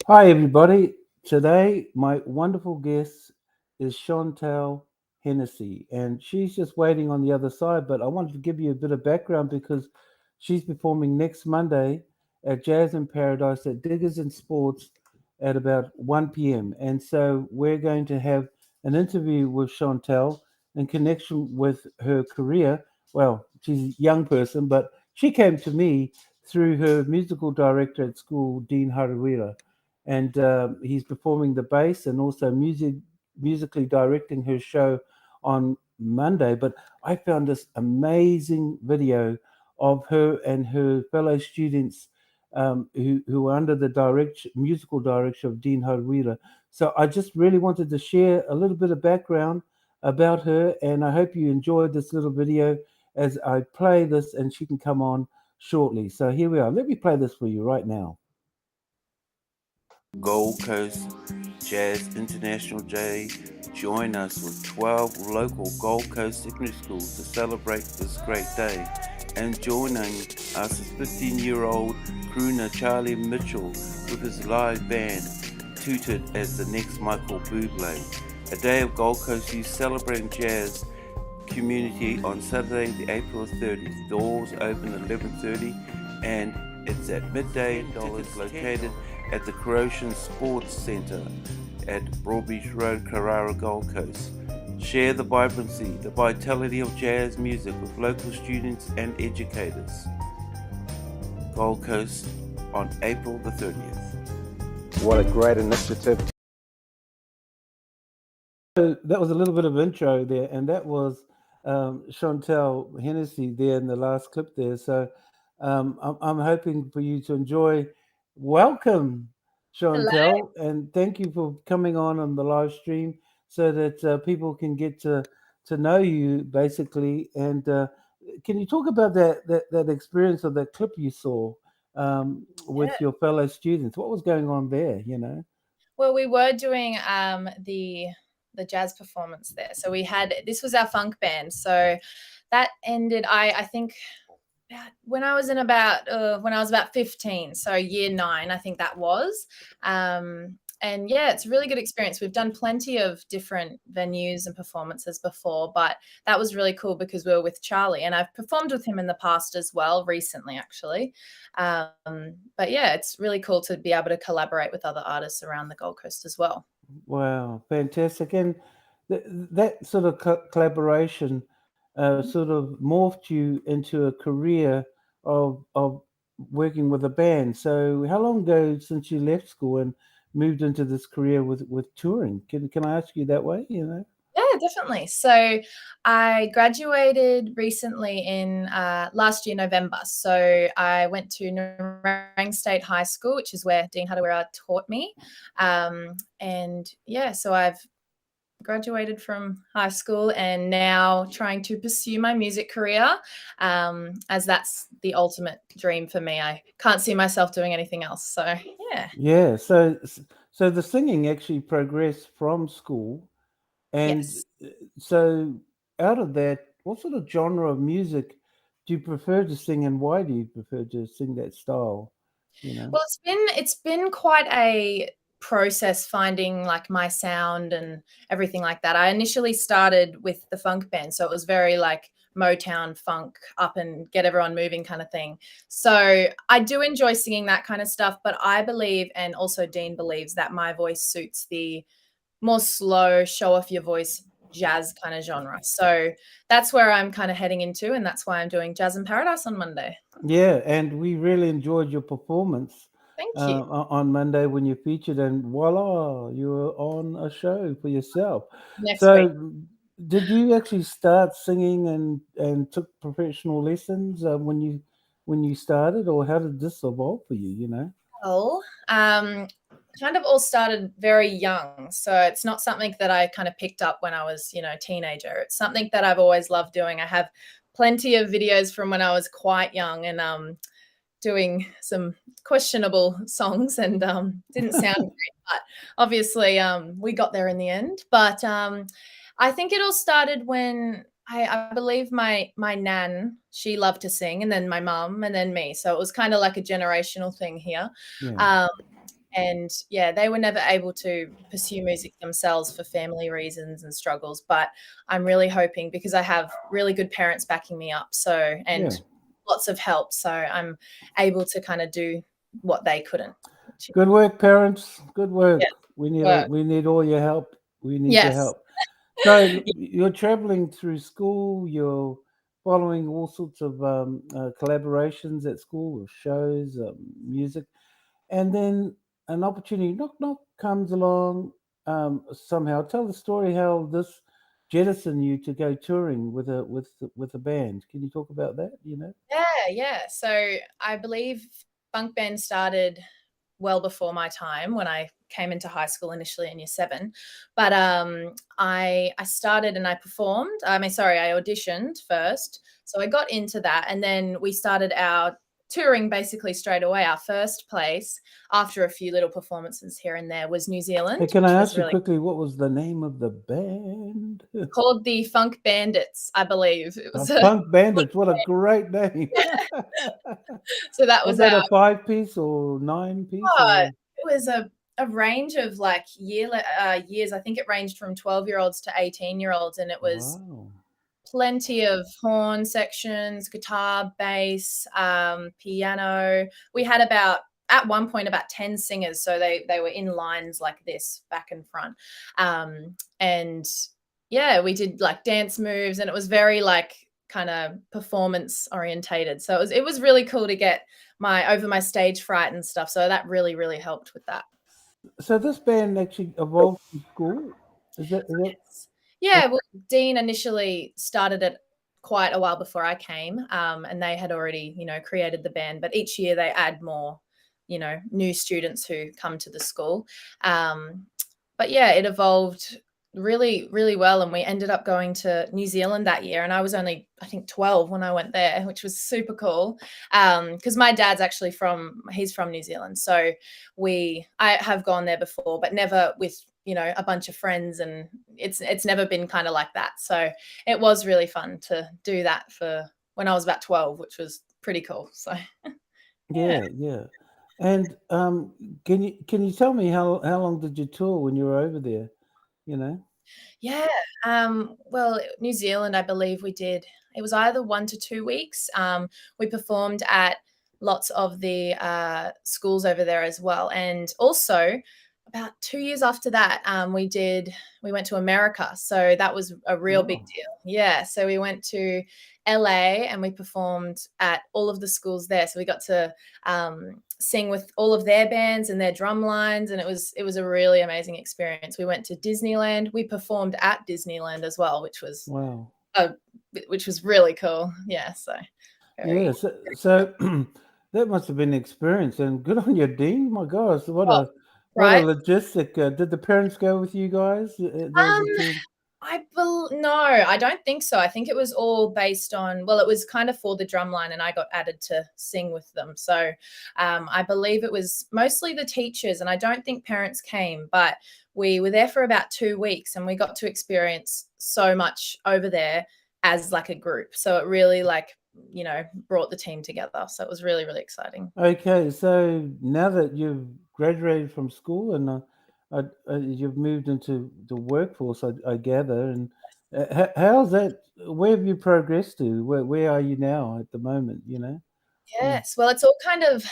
Hi, everybody. Today, my wonderful guest is Chantal Hennessy, and she's just waiting on the other side. But I wanted to give you a bit of background because she's performing next Monday at Jazz in Paradise at Diggers and Sports at about 1 p.m. And so we're going to have an interview with Chantal in connection with her career. Well, she's a young person, but she came to me through her musical director at school, Dean Haruira, and he's performing the bass and also musically directing her show on Monday. But I found this amazing video of her and her fellow students who are under the musical direction of Dean Haruila. So I just really wanted to share a little bit of background about her, and I hope you enjoyed this little video as I play this, and she can come on shortly. So here we are. Let me play this for you right now. Gold Coast Jazz International Day. Join us with 12 local Gold Coast secondary schools to celebrate this great day. And joining us is 15-year-old crooner Charlie Mitchell with his live band, touted as the next Michael Bublé. A day of Gold Coast youth celebrating jazz community on Saturday, the April 30th. Doors open at 11:30 and it's at midday. Dollars located at the Croatian Sports Centre at Broadbeach Road, Carrara, Gold Coast. Share the vibrancy, the vitality of jazz music with local students and educators. Gold Coast on April the 30th. What a great initiative. So that was a little bit of intro there, and that was Chantal Hennessy there in the last clip there. So I'm hoping for you to enjoy. Welcome, Hello. Chantal, and thank you for coming on the live stream so that people can get to know you basically. And can you talk about that experience or that clip you saw Yeah. with your fellow students? What was going on there? You know. Well, we were doing the jazz performance there. So this was our funk band. So that ended. I think when I was about 15, so year 9, I think that was. And yeah, it's a really good experience. We've done plenty of different venues and performances before, but that was really cool because we were with Charlie, and I've performed with him in the past as well, recently actually. But yeah, it's really cool to be able to collaborate with other artists around the Gold Coast as well. Wow, fantastic. And that sort of collaboration sort of morphed you into a career of working with a band. So how long ago since you left school and moved into this career with touring? Can I ask you that way, you know? Yeah, definitely. So I graduated recently in last year, November. So I went to Narang State High School, which is where Dean Hadawira taught me. And yeah, so I've graduated from high school and now trying to pursue my music career, as that's the ultimate dream for me. I can't see myself doing anything else. So yeah. Yeah, so the singing actually progressed from school. And Yes. so, out of that, what sort of genre of music do you prefer to sing, and why do you prefer to sing that style? You know. Well, it's been quite a process finding like my sound and everything like that. I initially started with the funk band, so it was very like Motown funk, up and get everyone moving kind of thing. So I do enjoy singing that kind of stuff, but I believe, and also Dean believes, that my voice suits the more slow, show off your voice jazz kind of genre. So that's where I'm kind of heading into, and that's why I'm doing Jazz in Paradise on Monday. Yeah, and we really enjoyed your performance Thank you. on Monday when you featured, and voila, you were on a show for yourself. Next week. So, did you actually start singing and took professional lessons when you started, or how did this evolve for you? You know. Well, kind of all started very young. So it's not something that I kind of picked up when I was, a teenager. It's something that I've always loved doing. I have plenty of videos from when I was quite young and doing some questionable songs and didn't sound great, but obviously we got there in the end. But I think it all started when I believe my nan, she loved to sing, and then my mum, and then me. So it was kind of like a generational thing here. Yeah. Um, And yeah, they were never able to pursue music themselves for family reasons and struggles. But I'm really hoping, because I have really good parents backing me up. So, and Yeah. lots of help. So I'm able to kind of do what they couldn't. Good work, parents. Good work. Yeah, work. We need all your help. We need your Yes. help. So you're traveling through school. You're following all sorts of collaborations at school with shows, music, and then an opportunity knock knock comes along somehow. Tell the story how this jettisoned you to go touring with a band. Can you talk about that? Yeah. So I believe funk band started well before my time when I came into high school initially in year 7. But I started and I performed. I auditioned first. So I got into that, and then we started our touring basically straight away. Our first place after a few little performances here and there was New Hey, Zealand, can I which was ask you really quickly what was the name of the band? called the Funk Bandits, I believe. It was a Funk Bandits. What a great name! so that Was was that our a 5 piece or 9 piece oh, or? it was a range of like years. I think it ranged from 12-year-olds to 18-year-olds, and it was Wow. plenty of horn sections, guitar, bass, piano. We had about at one point about 10 singers, so they were in lines like this back and front. And yeah, we did like dance moves, and it was very like kind of performance orientated. So it was really cool to get my stage fright and stuff. So that really helped with that. So this band actually evolved from school. Is that Yeah, well, Dean initially started it quite a while before I came, and they had already, created the band. But each year they add more, new students who come to the school. But yeah, it evolved really well, and we ended up going to New Zealand that year. And I was only, I think, 12 when I went there, which was super cool. Because my dad's actually he's from New Zealand, so I have gone there before, but never with a bunch of friends, and it's never been kind of like that. So it was really fun to do that for when I was about 12, which was pretty cool. So yeah. yeah. And can you tell me how long did you tour when you were over there? You know. Yeah. Well, New Zealand, I believe we did. It was either 1 to 2 weeks. We performed at lots of the schools over there as well, and also about 2 years after that, we went to America. So that was a real big Wow. deal. Yeah. So we went to LA and we performed at all of the schools there. So we got to sing with all of their bands and their drum lines, and it was a really amazing experience. We went to Disneyland. We performed at Disneyland as well, Wow. uh, which was really cool. Yeah. So Yeah. very So that must have been an experience, and good on you, Dean. My gosh, oh, what a right. logistic. Did the parents go with you guys? The Um, two. no, I don't think so. I think it was all based on, well, it was kind of for the drumline, and I got added to sing with them. So I believe it was mostly the teachers, and I don't think parents came, but we were there for about 2 weeks, and we got to experience so much over there as like a group. So it really brought the team together. So it was really exciting. Okay, so now that you've graduated from school and you've moved into the workforce, I gather, and how's that? Where have you progressed to? Where are you now at the moment? Yeah. Yes. Well, it's all kind of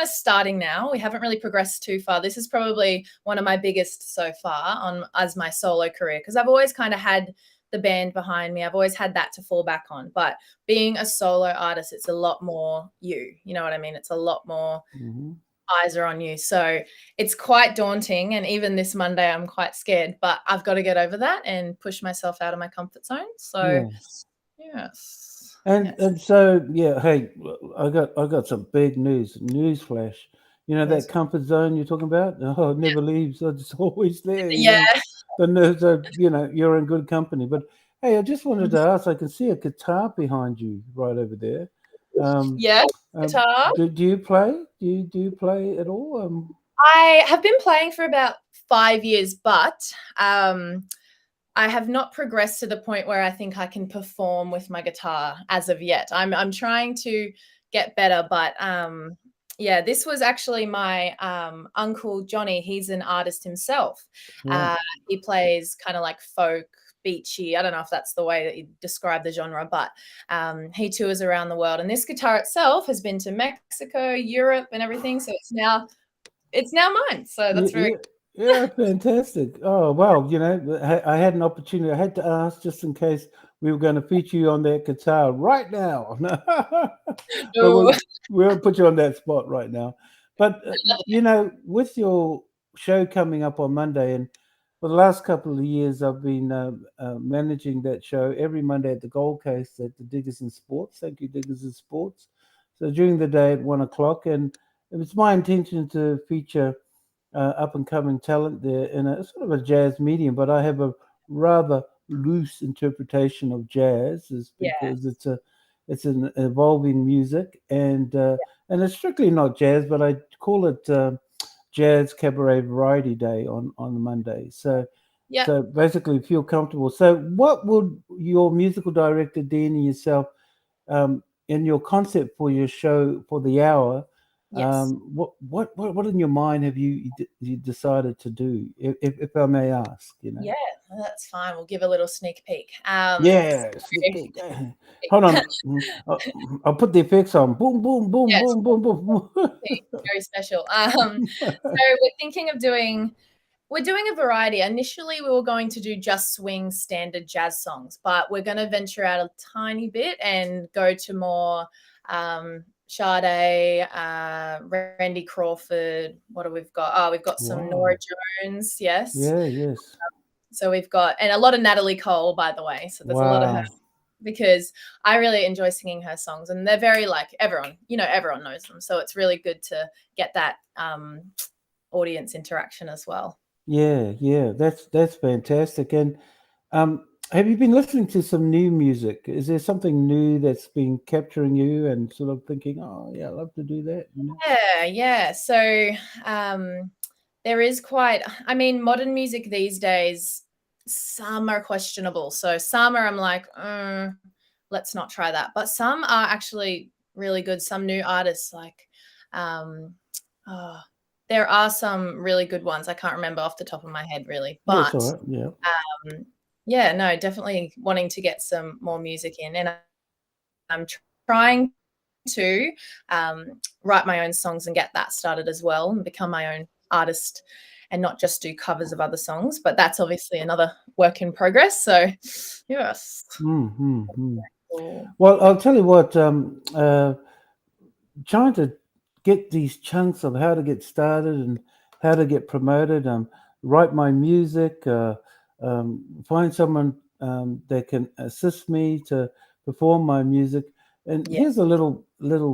starting now. We haven't really progressed too far. This is probably one of my biggest so far on as my solo career, because I've always kind of had the band behind me. I've always had that to fall back on. But being a solo artist, it's a lot more you. You know what I mean? It's a lot more Hmm. eyes are on you. So it's quite daunting. And even this Monday, I'm quite scared, but I've got to get over that and push myself out of my comfort zone. So Yeah. yes. And Yes. and so yeah, hey, I got some big news flash. That Yes. comfort zone you're talking about? Oh, it never leaves. It's always there. Yeah. The nerves are, you're in good company. But hey, I just wanted to ask. I can see a guitar behind you right over there. Um, Yeah. um, Guitar. do you play? Do you play at all? I have been playing for about 5 years, but I have not progressed to the point where I think I can perform with my guitar as of yet. I'm trying to get better, but Yeah, this was actually my uncle Johnny. He's an artist himself. Right. Uh, he plays kind of like folk, beachy. I don't know if that's the way that you describe the genre, but he tours around the world. And this guitar itself has been to Mexico, Europe, and everything. So it's now mine. So Yeah, that's very yeah, yeah, fantastic. Oh, well, I had an opportunity. I had to ask just in case we were going to feature you on that guitar right now. But cool. we'll put you on that spot right now. But, with your show coming up on Monday, and for the last couple of years, I've been managing that show every Monday at the Gold Coast at the Diggers in Sports. Thank you, Diggers in Sports. So during the day at 1 o'clock, and it was my intention to feature up and coming talent there in a sort of a jazz medium, but I have a rather loose interpretation of jazz, is Yeah, because it's an evolving music, and it's strictly not jazz, but I call it Jazz Cabaret Variety Day on the Monday. So yeah, so basically, feel comfortable. So, what would your musical director, Dean, and yourself, in your concept for your show for the hour, yes. what in your mind have you decided to do, if I may ask? Yeah, that's fine. We'll give a little sneak peek. Yeah, sneak peek. Hold on, I'll put the effects on. Boom, boom, boom, Yes, boom, boom, boom. very special. So we're doing a variety. Initially, we were going to do just swing standard jazz songs, but we're going to venture out a tiny bit and go to more Sade, Randy Crawford. What do we've got? Oh, we've got some Nora Wow. Jones. Yes. Yeah. Yes. So we've got, and a lot of Natalie Cole, by the way. So there's a lot of her Wow. because I really enjoy singing her songs, and they're very like everyone knows them. So it's really good to get that audience interaction as well. Yeah. Yeah. That's fantastic. And have you been listening to some new music? Is there something new that's been capturing you and sort of thinking, oh yeah, I'd love to do that? Yeah. So there is quite, I mean, modern music these days, some are questionable. So some are, I'm like, let's not try that. But some are actually really good. Some new artists, like, um, oh, there are some really good ones. I can't remember off the top of my head, really. Yeah, it's But all right. Yeah. yeah, no, definitely wanting to get some more music in. And I'm trying to write my own songs and get that started as well and become my own artist and not just do covers of other songs. But that's obviously another work in progress. So, yes. Mm-hmm. Cool. Well, I'll tell you what. Trying to get these chunks of how to get started and how to get promoted. Write my music. Find someone that can assist me to perform my music. And Yeah. here's a little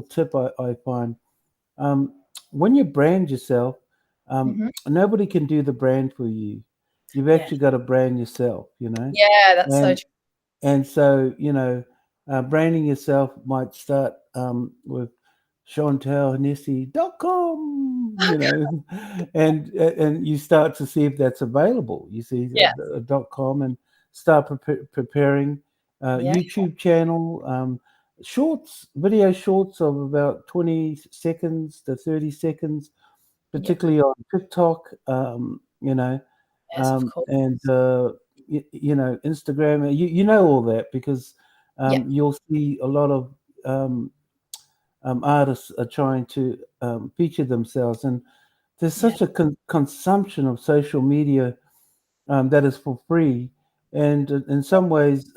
tip I find. Um, when you brand yourself, Mhm. nobody can do the brand for you. You've Yeah. actually got to brand yourself, Yeah, that's so and true. and so, branding yourself might start with chantalhennessy.com, and you start to see if that's available. You see Yeah. .com and start preparing Yeah. YouTube channel, video shorts of about 20 seconds to 30 seconds, Yeah. particularly on TikTok, Yes, of course. and Instagram. You know all that because Yeah. you'll see a lot of um, artists are trying to feature themselves, and there's Yeah. such a consumption of social media that is for free, and in some ways,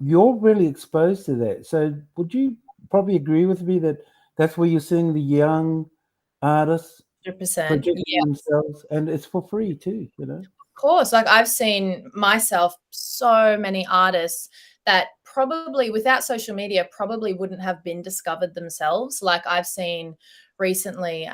you're really exposed to that. So, would you probably agree with me that that's where you're seeing the young artists 100%. projecting Yeah. themselves, and it's for free too. Course, like I've seen myself so many artists that probably without social media probably wouldn't have been discovered themselves. Like I've seen recently,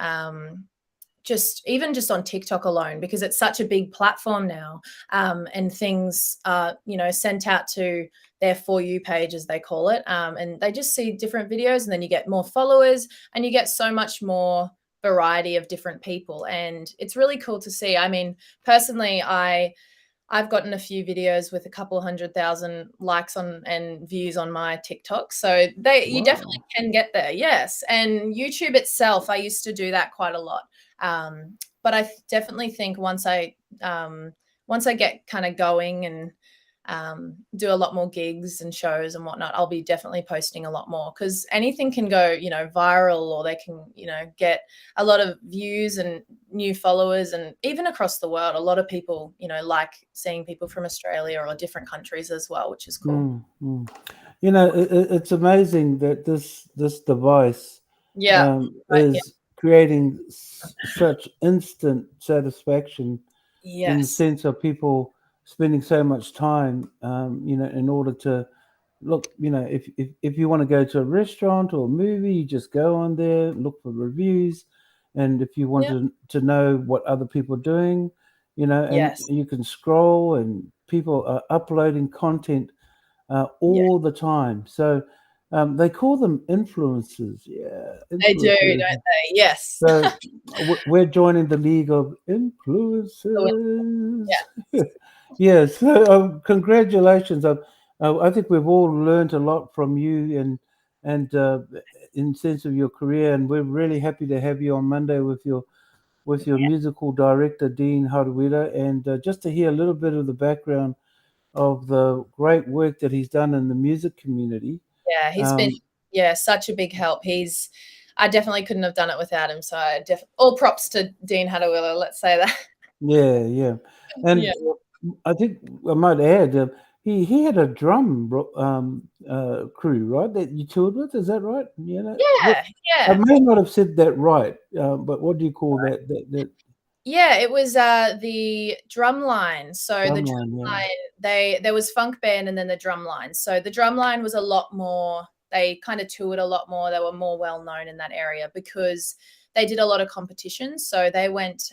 just on TikTok alone, because it's such a big platform now, and things are sent out to their For You page, as they call it, and they just see different videos, and then you get more followers, and you get so much more variety of different people, and it's really cool to see. I mean, personally, I I've gotten a few videos with a couple 100,000 likes on and views on my TikTok. So you definitely Wow. can get there. Yes. And YouTube itself, I used to do that quite a lot. But I definitely think once I get kind of going and do a lot more gigs and shows and whatnot, I'll be definitely posting a lot more, because anything can go, viral, or they can, get a lot of views and new followers. And even across the world, a lot of people, like seeing people from Australia or different countries as well, which is cool. It's amazing that this device Yeah. Right. Yeah. is creating such instant satisfaction, in the Yes. sense of people spending so much time, in order to look. If you want to go to a restaurant or a movie, you just go on there, look for reviews, and if you want Yeah. to know what other people are doing, and Yes. you can scroll, and people are uploading content Yeah. all the time. So they call them influencers. Yeah, They do, don't influencers. they? Yes. So we're joining the league of So, influencers. yeah. Yes. So congratulations. I think we've all learned a lot from you, and in sense of your career, and we're really happy to have you on Monday with your musical director Dean Haruira, and just to hear a little bit of the background of the great work that he's done in the music community. Yeah, he's been Um, such a big help. I definitely couldn't have done it without him. So all props to Dean Hadawilla, let's say that. yeah. Yeah. And I think I might add, he had a crew, right? That you toured with. Is that right? What, Yeah, I yeah. may not have said that right, but what do you call that? That Yeah, it was the drum line. So the drum drum line, yeah. line, there was funk band and then the drum line. So the drum line was a lot more, they kind of toured a lot more. They were more well known in that area because they did a lot of competitions. So they went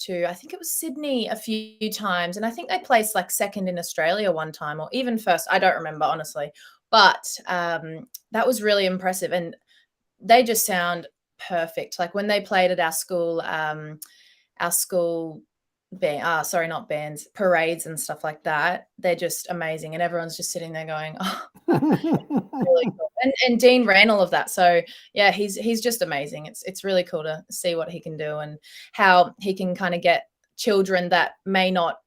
to, I think it was Sydney a few times, and I think they placed like second in Australia one time, or even first. I don't remember honestly, but that was really impressive, and they just sound perfect. Like when they played at our school band, sorry, not bands, parades and stuff like that. They're just amazing, and everyone's just sitting there going, "Oh, really cool." And Dean ran all of that, so yeah, he's just amazing. It's really cool to see what he can do and how he can kind of get children that may not,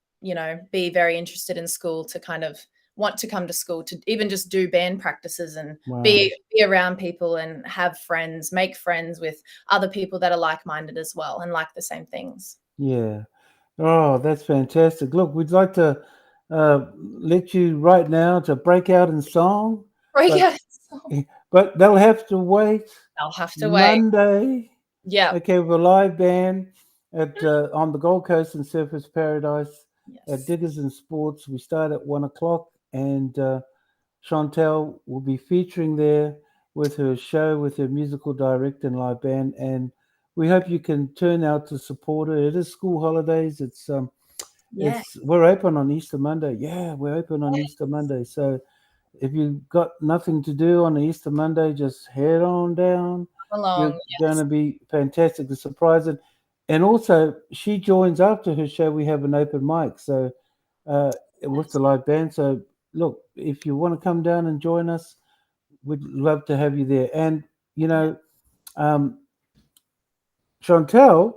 be very interested in school to kind of want to come to school to even just do band practices and Wow. be around people and have friends, make friends with other people that are like-minded as well and like the same things. Yeah. Oh, that's fantastic. Look, we'd like to let you right now to break out in song, Right, but yeah. but they'll have to wait I'll have to wait. Monday. Yeah. Okay, with a live band at on the Gold Coast in Surfers Paradise at Yes. Diggers and Sports. We start at 1 o'clock, and Chantel will be featuring there with her show, with her musical director and live band. And we hope you can turn out to support her. It is school holidays. Yeah. We're open on Easter Monday. Yeah, we're open on Easter Monday. So if you've got nothing to do on Easter Monday, just head on down. You're Along. going Yes. to be fantastic to surprise it. And also, she joins after her show. We have an open mic, so with the live band. So look, if you want to come down and join us, we'd love to have you there. And you Yeah. know, um, Chantel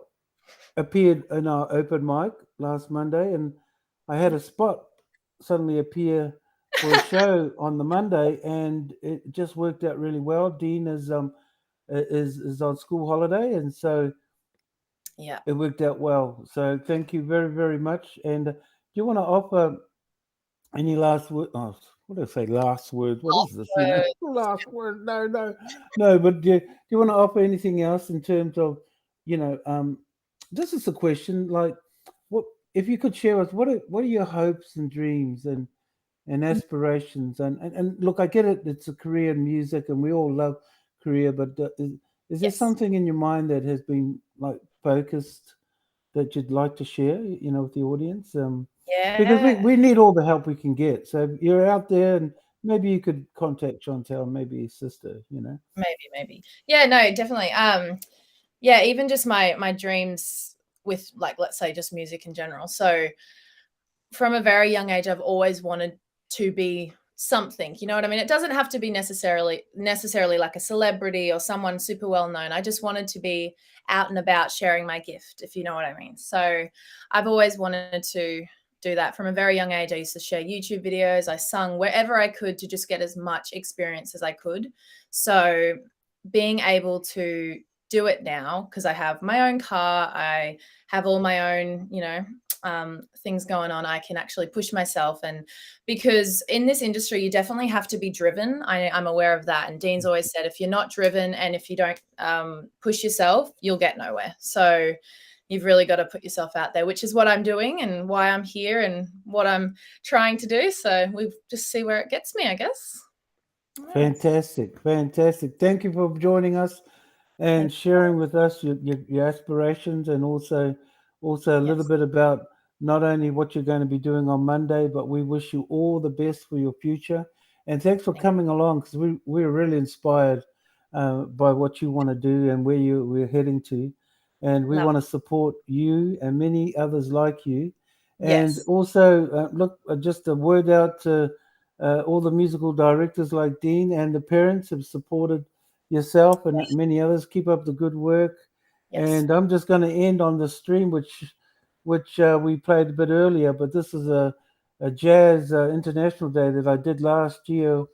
appeared in our open mic last Monday, and I had a spot suddenly appear for a show on the Monday, and it just worked out really well. Dean is on school holiday, and so Yeah. it worked out well. So thank you very very much. And do you want to offer any last word? Oh, what do I say? Last word? What is this? So, Last word? No, no, no. But do you want to offer anything else in terms of, you know, um, this is a question like, what if you could share with us what are your hopes and dreams and aspirations and look, I get it. It's a career in music, and we all love career. But is there yes. something in your mind that has been like focused that you'd like to share, with the audience? Because we, Yeah. we need all the help we can get. So if you're out there, and maybe you could contact Chantel, maybe his sister. Maybe. Yeah, no, definitely. Yeah, even just my dreams with, like, let's say just music in general. So from a very young age, I've always wanted to be something. You know what I mean? It doesn't have to be necessarily like a celebrity or someone super well known. I just wanted to be out and about sharing my gift, if you know what I mean. So I've always wanted to do that from a very young age. I used to share YouTube videos. I sung wherever I could to just get as much experience as I could. So being able to do it now, because I have my own car, I have all my own, things going on, I can actually push myself. And because in this industry, you definitely have to be driven. I'm aware of that. And Dean's always said, if you're not driven and if you don't push yourself, you'll get nowhere. So you've really got to put yourself out there, which is what I'm doing and why I'm here and what I'm trying to do. So we just see where it gets me, I guess. Fantastic. Thank you for joining us and sharing with us your aspirations, and also a little bit about not only what you're going to be doing on Monday, but we wish you all the best for your future. And thanks for coming along, because we're really inspired by what you want to do and where we're heading to. And we want to support you and many others like you. And also, just a word out to all the musical directors like Dean, and the parents have supported yourself and many others. Keep up the good work. And I'm just going to end on the stream, which we played a bit earlier, but this is a jazz international day that I did last year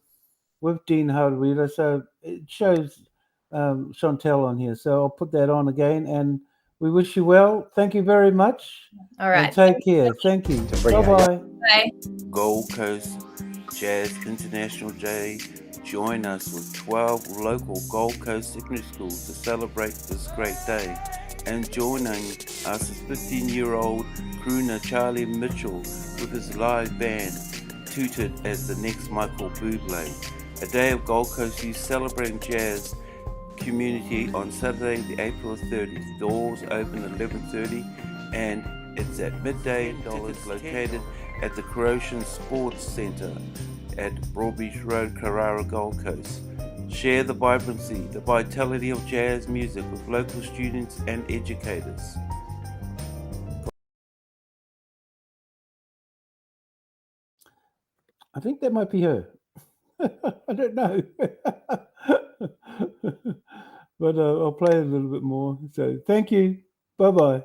with Dean Hardweeder. So it shows Chantel on here. So I'll put that on again, and we wish you well. Thank you very much. All right. And take care. Thank you. Bye-bye. Bye. Gold Coast Jazz International Day. Join us with 12 local Gold Coast secondary schools to celebrate this great day. And joining us is 15-year-old crooner Charlie Mitchell with his live band, touted as the next Michael Bublé. A day of Gold Coast youth celebrating jazz community on Saturday, the April 30th. Doors open at 11:30 and it's at midday. It's located at the Croatian Sports Centre at Broadbeach Road, Carrara, Gold Coast. Share the vibrancy, the vitality of jazz music with local students and educators. I think that might be her. I don't know. But I'll play a little bit more. So thank you. Bye-bye.